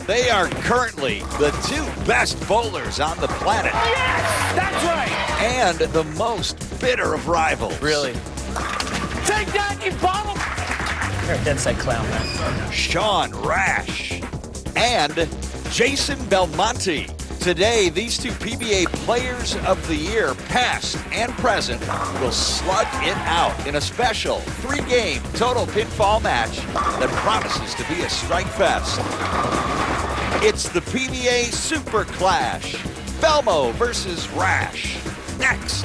They are currently the two best bowlers on the planet. Yes, that's right. And the most bitter of rivals. Really? Take that, you bottom. You're a dead set clown, man. Sean Rash and Jason Belmonte. Today, these two PBA Players of the Year, past and present, will slug it out in a special 3-game total pinfall match that promises to be a strike fest. It's the PBA Super Clash. Belmo versus Rash. Next.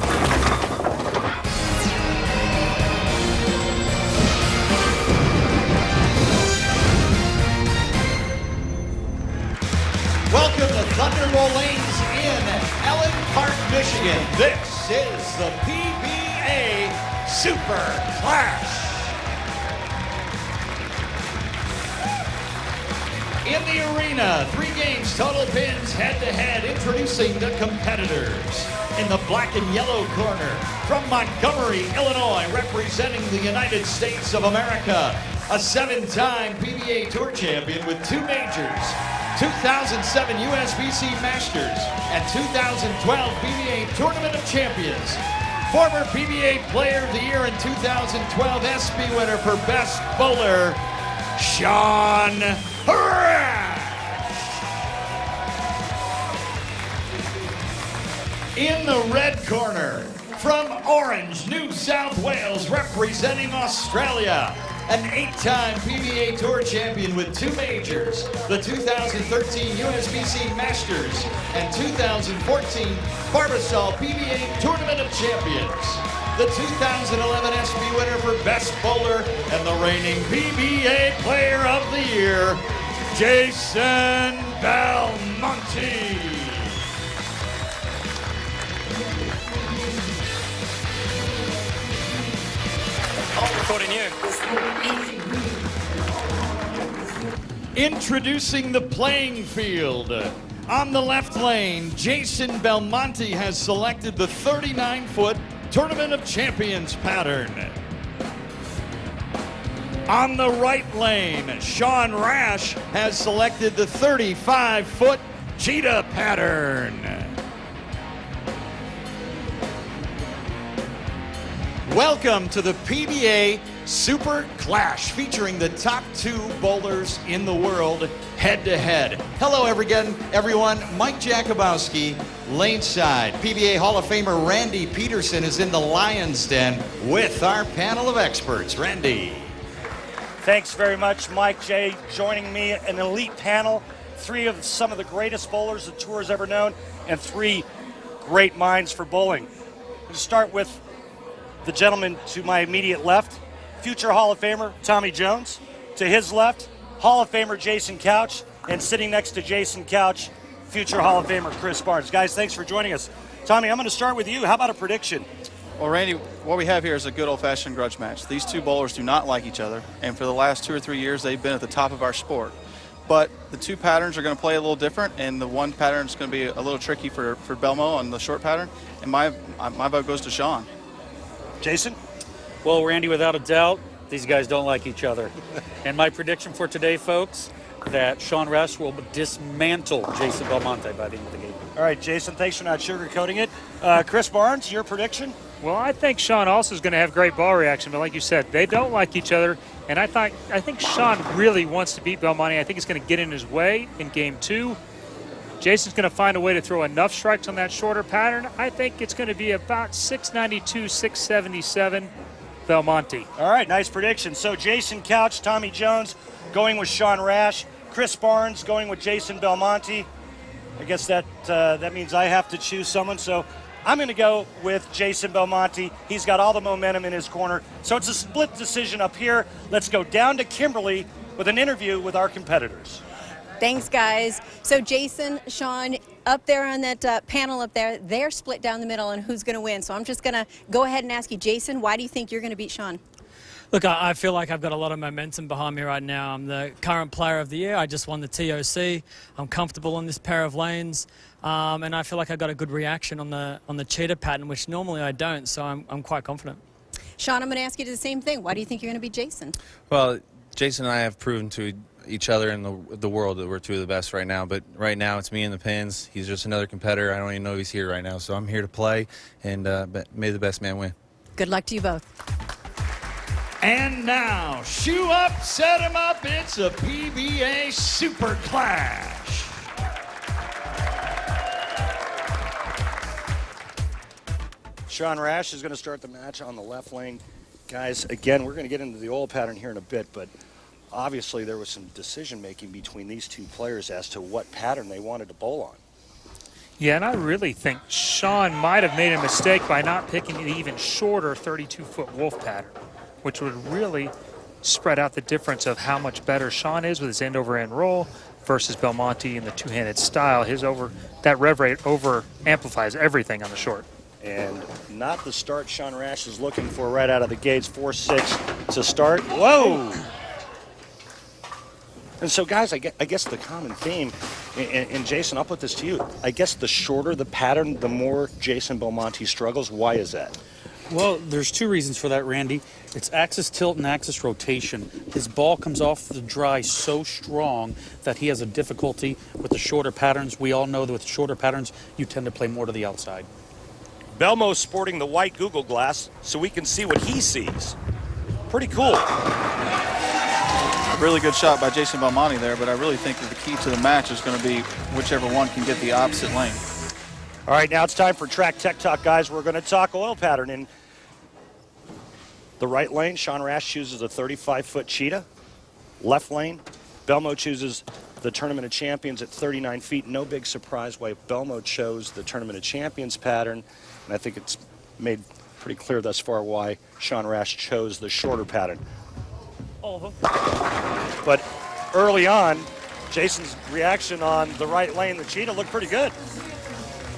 Welcome to Thunderbolt Lanes in Ellen Park, Michigan. This is the PBA Super Clash. In the arena, 3 games, total pins, head-to-head, introducing the competitors. In the black and yellow corner, from Montgomery, Illinois, representing the United States of America, a 7-time PBA Tour champion with 2 majors, 2007 USBC Masters, and 2012 PBA Tournament of Champions. Former PBA Player of the Year in 2012 ESPY winner for Best Bowler, Sean Rash. In the red corner, from Orange, New South Wales, representing Australia, an 8-time PBA Tour champion with 2 majors, the 2013 USBC Masters and 2014 Barbasol PBA Tournament of Champions. The 2011 ESPY winner for Best Bowler and the reigning PBA Player of the Year, Jason Belmonte. Recording you. Introducing the playing field. On the left lane, Jason Belmonte has selected the 39-foot Tournament of Champions pattern. On the right lane, Sean Rash has selected the 35-foot Cheetah pattern. Welcome to the PBA Super Clash, featuring the top 2 bowlers in the world head-to-head. Hello, everyone. Mike Jakubowski, lane side. PBA Hall of Famer Randy Peterson is in the Lion's Den with our panel of experts. Randy. Thanks very much, Mike J. Joining me, an elite panel, 3 of some of the greatest bowlers the tour's ever known, and 3 great minds for bowling. We'll start with the gentleman to my immediate left, future Hall of Famer Tommy Jones. To his left, Hall of Famer Jason Couch, and sitting next to Jason Couch, future Hall of Famer Chris Barnes. Guys, thanks for joining us. Tommy, I'm going to start with you. How about a prediction? Well, Randy, what we have here is a good old-fashioned grudge match. These 2 bowlers do not like each other, and for the last 2 or 3 years, they've been at the top of our sport. But the 2 patterns are going to play a little different, and the one pattern is going to be a little tricky for Belmo on the short pattern, and my vote goes to Sean. Jason? Well, Randy, without a doubt, these guys don't like each other. And my prediction for today, folks, that Sean Rash will dismantle Jason Belmonte by the end of the game. All right, Jason, thanks for not sugarcoating it. Chris Barnes, your prediction? Well, I think Sean also is going to have great ball reaction, but like you said, they don't like each other. And I think Sean really wants to beat Belmonte. I think it's going to get in his way in game 2. Jason's going to find a way to throw enough strikes on that shorter pattern. I think it's going to be about 692, 677 Belmonte. All right, nice prediction. So Jason Couch, Tommy Jones going with Sean Rash, Chris Barnes going with Jason Belmonte. I guess that means I have to choose someone. So I'm going to go with Jason Belmonte. He's got all the momentum in his corner. So it's a split decision up here. Let's go down to Kimberly with an interview with our competitors. Thanks, guys. So Jason, Sean, up there on that panel up there, they're split down the middle on who's going to win. So I'm just going to go ahead and ask you, Jason, why do you think you're going to beat Sean? Look, I feel like I've got a lot of momentum behind me right now. I'm the current Player of the Year. I just won the TOC. I'm comfortable on this pair of lanes, and I feel like I got a good reaction on the cheetah pattern, which normally I don't. So I'm quite confident. Sean, I'm going to ask you the same thing. Why do you think you're going to beat Jason? Well, Jason and I have proven to each other in the world that we're two of the best right now. But right now it's me and the pins. He's just another competitor. I don't even know if he's here right now. So I'm here to play, and may the best man win. Good luck to you both. And now, shoe up, set him up. It's a PBA Super Clash. Sean Rash is going to start the match on the left lane. Guys, again, we're going to get into the oil pattern here in a bit, but obviously there was some decision-making between these two players as to what pattern they wanted to bowl on. Yeah, and I really think Sean might have made a mistake by not picking an even shorter 32-foot wolf pattern, which would really spread out the difference of how much better Sean is with his end-over-end roll versus Belmonte in the two-handed style. That rev rate over amplifies everything on the short. And not the start Sean Rash is looking for right out of the gates. 4-6 to start. Whoa! And so, guys, I guess the common theme, and Jason, I'll put this to you. I guess the shorter the pattern, the more Jason Belmonte struggles. Why is that? Well, there's two reasons for that, Randy. It's axis tilt and axis rotation. His ball comes off the dry so strong that he has a difficulty with the shorter patterns. We all know that with shorter patterns, you tend to play more to the outside. Belmo's sporting the white Google glass so we can see what he sees. Pretty cool. Really good shot by Jason Belmonte there, but I really think that the key to the match is going to be whichever one can get the opposite lane. All right, now it's time for Track Tech Talk, guys. We're going to talk oil pattern. In the right lane, Sean Rash chooses a 35-foot cheetah. Left lane, Belmo chooses the Tournament of Champions at 39 feet. No big surprise why Belmo chose the Tournament of Champions pattern, and I think it's made pretty clear thus far why Sean Rash chose the shorter pattern. But early on, Jason's reaction on the right lane, the cheetah, looked pretty good.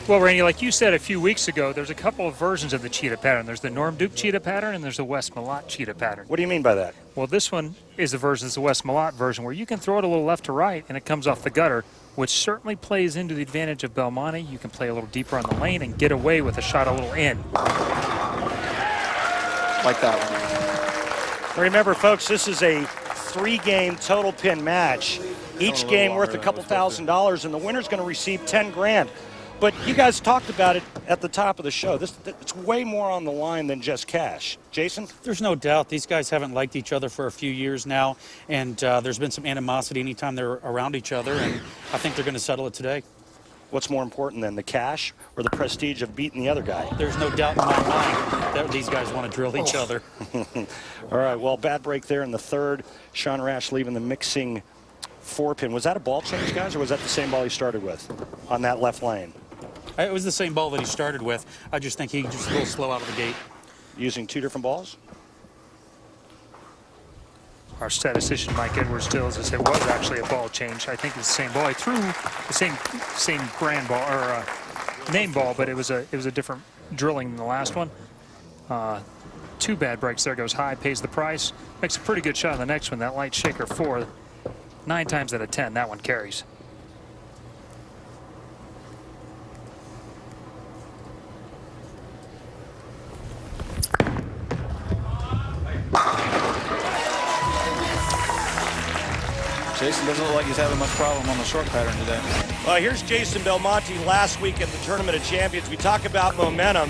Well, Randy, like you said a few weeks ago, there's a couple of versions of the cheetah pattern. There's the Norm Duke cheetah pattern and there's the Wes Malott cheetah pattern. What do you mean by that? Well, this one is the version, it's the Wes Malott version, where you can throw it a little left to right and it comes off the gutter, which certainly plays into the advantage of Belmonte. You can play a little deeper on the lane and get away with a shot a little in. Like that one. Remember, folks, this is a 3-game total pin match. Each game worth a couple $1,000s, and the winner's going to receive 10 grand. But you guys talked about it at the top of the show. It's way more on the line than just cash. Jason? There's no doubt these guys haven't liked each other for a few years now, and there's been some animosity anytime they're around each other, and I think they're going to settle it today. What's more important then, the cash or the prestige of beating the other guy? There's no doubt in my mind that these guys want to drill each other. All right, well, bad break there in the third. Sean Rash leaving the mixing 4-pin. Was that a ball change, guys, or was that the same ball he started with on that left lane? It was the same ball that he started with. I just think he just a little slow out of the gate. Using 2 different balls? Our statistician Mike Edwards tells us it was actually a ball change. I think it's the same ball. He threw the same brand ball or name ball, but it was a different drilling than the last one. 2 bad breaks. There goes high, pays the price. Makes a pretty good shot on the next one. That light shaker 4, 9 times out of 10, that one carries. Jason doesn't look like he's having much problem on the short pattern today. Here's Jason Belmonte last week at the Tournament of Champions. We talk about momentum.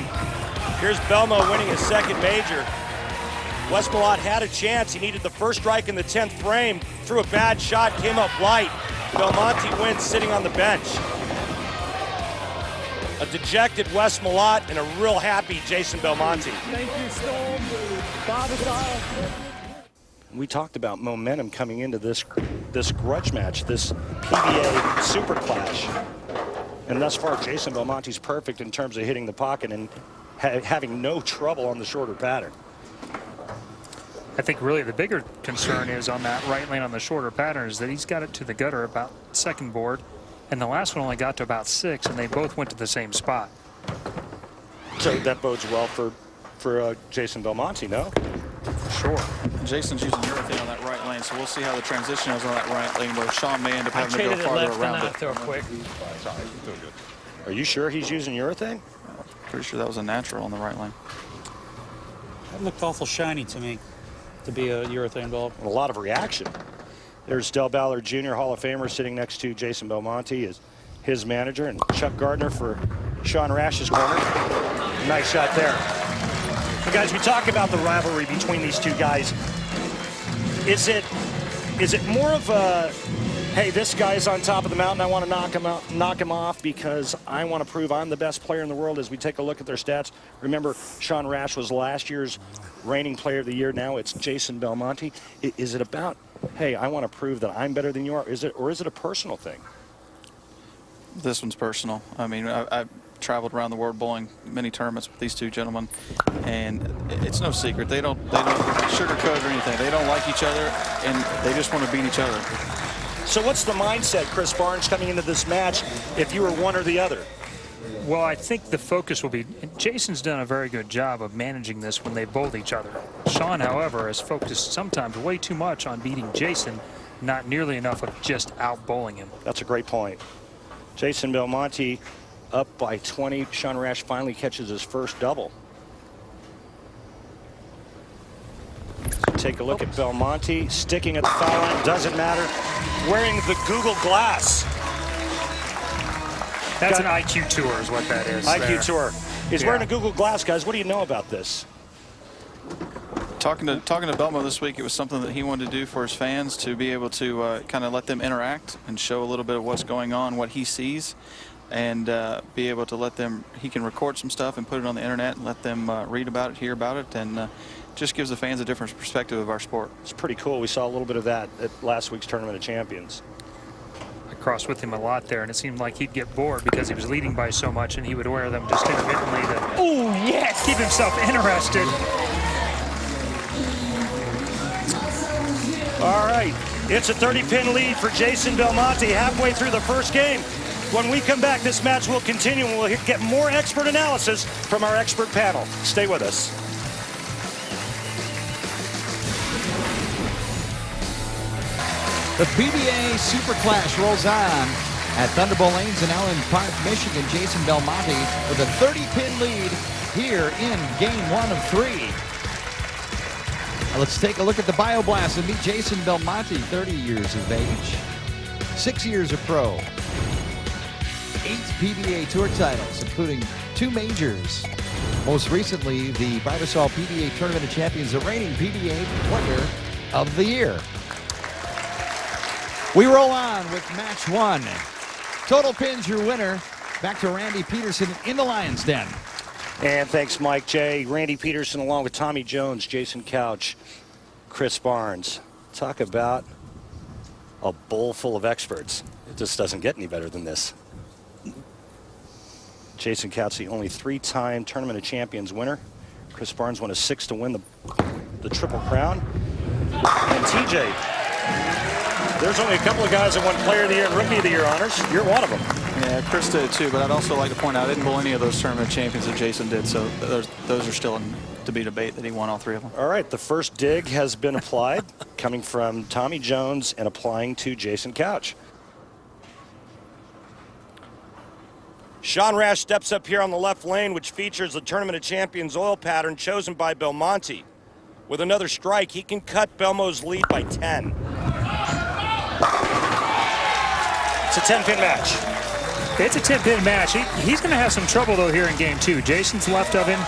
Here's Belmo winning his second major. Wes Malott had a chance. He needed the first strike in the 10th frame. Threw a bad shot, came up light. Belmonte wins sitting on the bench. A dejected Wes Malott and a real happy Jason Belmonte. Thank you, Storm. Father style. We talked about momentum coming into this grudge match, this PBA Super Clash. And thus far, Jason Belmonte's perfect in terms of hitting the pocket and having no trouble on the shorter pattern. I think really the bigger concern is on that right lane on the shorter pattern is that he's got it to the gutter about second board, and the last one only got to about 6, and they both went to the same spot. So that bodes well for Jason Belmonte, no? Sure. Jason's using urethane on that right lane, so we'll see how the transition is on that right lane, where Sean may end up having to go farther around it. Quick. Are you sure he's using urethane? Pretty sure that was a natural on the right lane. That looked awful shiny to me to be a urethane ball. A lot of reaction. There's Del Ballard Jr., Hall of Famer, sitting next to Jason Belmonte, is his manager, and Chuck Gardner for Sean Rash's corner. Nice shot there. Well, guys, we talk about the rivalry between these two guys. Is it more of a, hey, this guy's on top of the mountain, I want to knock him off because I want to prove I'm the best player in the world? As we take a look at their stats, remember Sean Rash was last year's reigning player of the year. Now it's Jason Belmonte. Is it about, hey, I want to prove that I'm better than you are? Or is it a personal thing? This one's personal. I mean, I've traveled around the world bowling many tournaments with these two gentlemen, and it's no secret. They don't sugarcoat or anything. They don't like each other, and they just want to beat each other. So what's the mindset, Chris Barnes, coming into this match if you were one or the other? Well, I think the focus will be, Jason's done a very good job of managing this when they bowled each other. Sean, however, has focused sometimes way too much on beating Jason, not nearly enough of just out bowling him. That's a great point. Jason Belmonte up by 20. Sean Rash finally catches his first double. Take a look at Belmonte, sticking at the foul line, doesn't matter. Wearing the Google Glass. That's an IQ tour is what that is. IQ tour. He's wearing a Google Glass, guys. What do you know about this? Talking to Belmo this week, it was something that he wanted to do for his fans, to be able to kind of let them interact and show a little bit of what's going on, what he sees, and be able to let them, he can record some stuff and put it on the internet and let them read about it, hear about it, and just gives the fans a different perspective of our sport. It's pretty cool. We saw a little bit of that at last week's Tournament of Champions. I crossed with him a lot there, and it seemed like he'd get bored because he was leading by so much, and he would wear them just intermittently to keep himself interested. All right, it's a 30-pin lead for Jason Belmonte halfway through the first game. When we come back, this match will continue, and we'll get more expert analysis from our expert panel. Stay with us. The PBA Super Clash rolls on at Thunderbolt Lanes in Allen Park, Michigan. Jason Belmonte with a 30-pin lead here in game 1 of 3. Let's take a look at the BioBlast and meet Jason Belmonte, 30 years of age, 6 years of pro, 8 PBA Tour titles, including 2 majors. Most recently, the Barbasol PBA Tournament of Champions, the reigning PBA Player of the Year. We roll on with match 1. Total Pins, your winner. Back to Randy Peterson in the Lion's Den. And thanks, Mike J. Randy Peterson, along with Tommy Jones, Jason Couch, Chris Barnes. Talk about a bowl full of experts. It just doesn't get any better than this. Jason Couch, the only 3-time Tournament of Champions winner. Chris Barnes won a 6 to win the Triple Crown. And TJ, there's only a couple of guys that won Player of the Year and Rookie of the Year honors. You're one of them. Yeah, Chris did too, but I'd also like to point out I didn't bowl any of those tournament champions that Jason did, so those are still to be debate that he won all 3 of them. All right, the first dig has been applied, coming from Tommy Jones and applying to Jason Couch. Sean Rash steps up here on the left lane, which features the Tournament of Champions oil pattern chosen by Belmonte. With another strike, he can cut Belmo's lead by 10. It's a 10-pin match. It's a 10-pin match. He's going to have some trouble, though, here in game 2. Jason's left of him.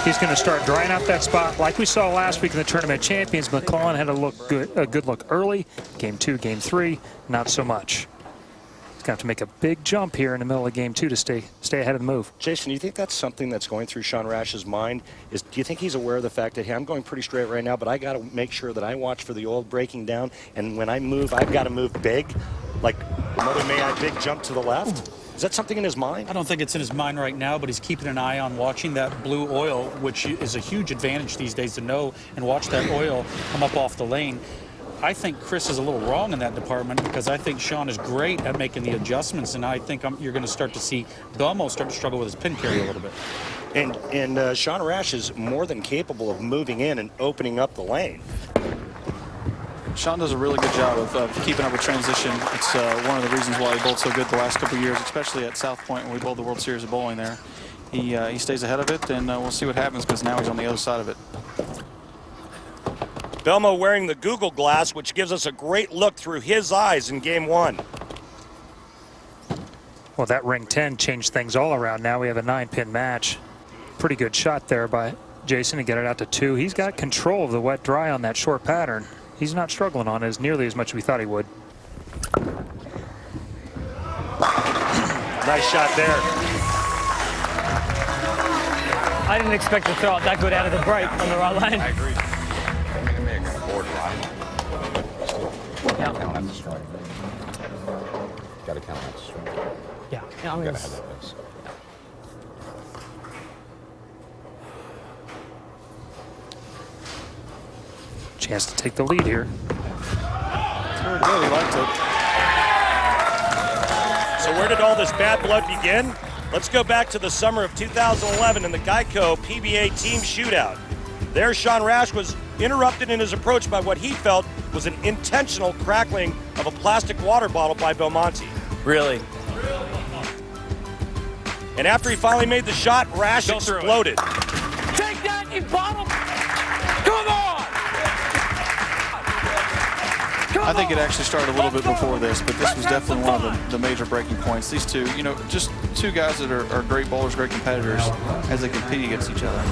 He's going to start drying out that spot. Like we saw last week in the Tournament of Champions, McClellan had a good look early. Game 2, game 3, not so much. He's going to have to make a big jump here in the middle of game 2 to stay ahead of the move. Jason, do you think that's something that's going through Sean Rash's mind? Do you think he's aware of the fact that, hey, I'm going pretty straight right now, but I got to make sure that I watch for the oil breaking down, and when I move, I've got to move big, like Mother May I big jump to the left? Is that something in his mind? I don't think it's in his mind right now, but he's keeping an eye on watching that blue oil, which is a huge advantage these days to know and watch that oil come up off the lane. I think Chris is a little wrong in that department because I think Sean is great at making the adjustments, and I think you're going to start to see Belmo start to struggle with his pin carry a little bit. And Sean Rash is more than capable of moving in and opening up the lane. Sean does a really good job of keeping up with transition. It's one of the reasons why he bowled so good the last couple of years, especially at South Point when we bowled the World Series of Bowling there. He stays ahead of it, and we'll see what happens because now he's on the other side of it. Belmo wearing the Google glass, which gives us a great look through his eyes in game 1. Well, that ring 10 changed things all around. Now we have a 9-pin match. Pretty good shot there by Jason to get it out to 2. He's got control of the wet dry on that short pattern. He's not struggling on it as nearly as much as we thought he would. Nice shot there. I didn't expect to throw it that good out of the break on the right lane. I agree. I may have got bored a lot. Yeah. Count at the strike. Got to count at the strike. Yeah. Yeah, I mean, Got to have that base. Chance to take the lead here. Very good. He liked it. So where did all this bad blood begin? Let's go back to the summer of 2011 in the Geico PBA team shootout. There, Sean Rash was interrupted in his approach by what he felt was an intentional crackling of a plastic water bottle by Belmonte. Really? And after he finally made the shot, Rash exploded. Take that, you bottom! Come on! I think it actually started a little bit before this, but this was definitely one of the major breaking points. These two, you know, just two guys that are great bowlers, great competitors as they compete against each other.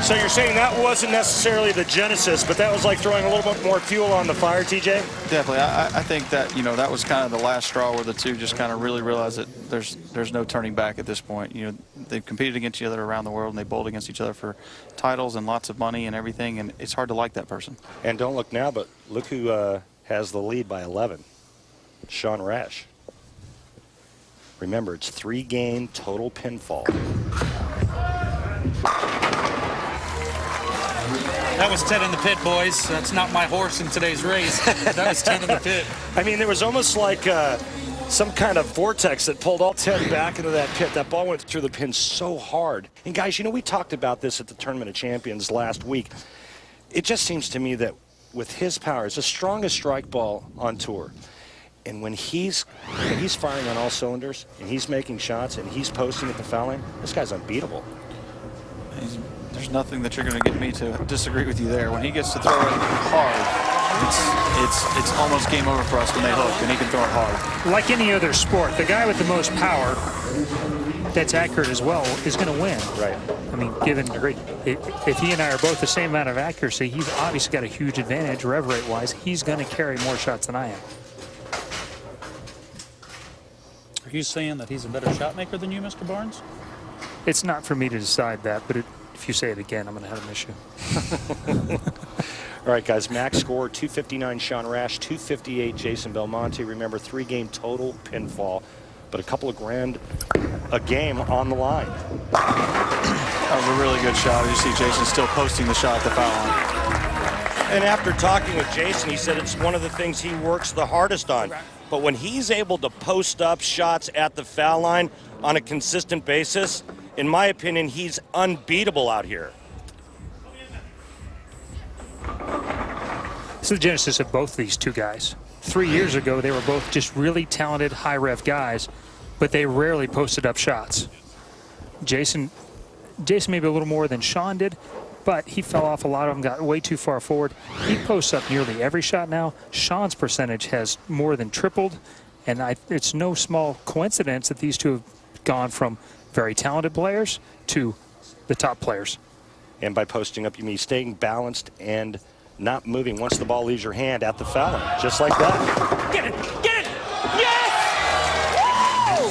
So you're saying that wasn't necessarily the genesis, but that was like throwing a little bit more fuel on the fire, TJ? Definitely. I think that, you know, that was kind of the last straw where the two just kind of really realized that there's no turning back at this point. You know, they've competed against each other around the world, and they bowled against each other for titles and lots of money and everything, and it's hard to like that person. And don't look now, but look who has the lead by 11. Sean Rash. Remember, it's 3-game total pinfall. That was 10 in the pit, boys. That's not my horse in today's race. That was 10 in the pit. I mean, there was almost like some kind of vortex that pulled all 10 back into that pit. That ball went through the pin so hard. And guys, you know, we talked about this at the Tournament of Champions last week. It just seems to me that with his power, it's the strongest strike ball on tour. And when he's firing on all cylinders and he's making shots and he's posting at the foul line, this guy's unbeatable. There's nothing that you're going to get me to disagree with you there. When he gets to throw it hard, it's almost game over for us when they hook, and he can throw it hard. Like any other sport, the guy with the most power that's accurate as well is going to win. Right. I mean, given if he and I are both the same amount of accuracy, he's obviously got a huge advantage rev rate-wise. He's going to carry more shots than I am. Are you saying that he's a better shot maker than you, Mr. Barnes? It's not for me to decide that, but if you say it again, I'm going to have an issue. All right, guys, max score 259 Sean Rash, 258 Jason Belmonte. Remember, 3-game total pinfall, but a couple of grand a game on the line. That was a really good shot. You see Jason still posting the shot at the foul line. And after talking with Jason, he said it's one of the things he works the hardest on. But when he's able to post up shots at the foul line on a consistent basis, in my opinion, he's unbeatable out here. This is the genesis of both these two guys. 3 years ago, they were both just really talented, high-rev guys, but they rarely posted up shots. Jason maybe a little more than Sean did, but he fell off a lot of them, got way too far forward. He posts up nearly every shot now. Sean's percentage has more than tripled, and it's no small coincidence that these two have gone from very talented players to the top players. And by posting up, you mean staying balanced and not moving once the ball leaves your hand at the foul line, just like that. Get it! Get it! Yes! Woo!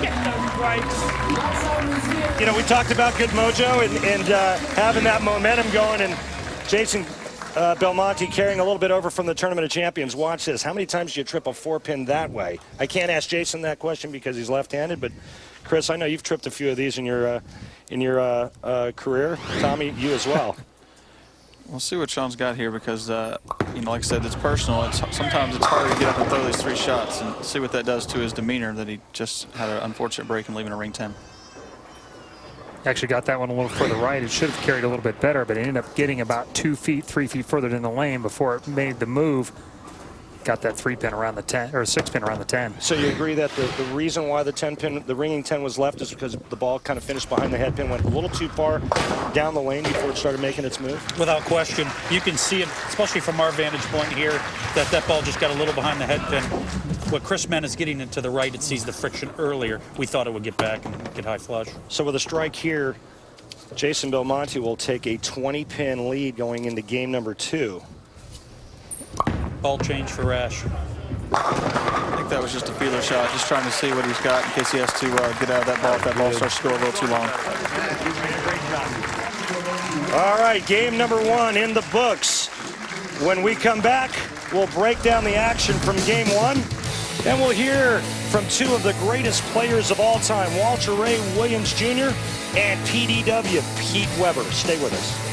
Get those right. You know, we talked about good mojo and having that momentum going, and Jason Belmonte carrying a little bit over from the Tournament of Champions. Watch this. How many times do you trip a 4-pin that way? I can't ask Jason that question because he's left-handed, but Chris, I know you've tripped a few of these in your career. Tommy, you as well. We'll see what Sean's got here because, you know, like I said, it's personal. Sometimes it's harder to get up and throw these 3 shots and see what that does to his demeanor that he just had an unfortunate break and leaving a ring 10. Actually got that one a little further right. It should have carried a little bit better, but it ended up getting about 2 feet, 3 feet further in the lane before it made the move. got that 3-pin around the 10 or 6-pin around the 10. So you agree that the reason why the 10-pin, the ringing 10 was left is because the ball kind of finished behind the head pin, went a little too far down the lane before it started making its move? Without question. You can see it, especially from our vantage point here, that ball just got a little behind the head pin. What Chris meant is getting it to the right. It sees the friction earlier. We thought it would get back and get high flush. So with a strike here, Jason Belmonte will take a 20-pin lead going into game number 2. Ball change for Rash. I think that was just a feeler shot, just trying to see what he's got in case he has to get out of that ball if that ball starts to go a little too long. All right, game number 1 in the books. When we come back, we'll break down the action from game 1, and we'll hear from 2 of the greatest players of all time, Walter Ray Williams Jr. and PDW Pete Weber. Stay with us.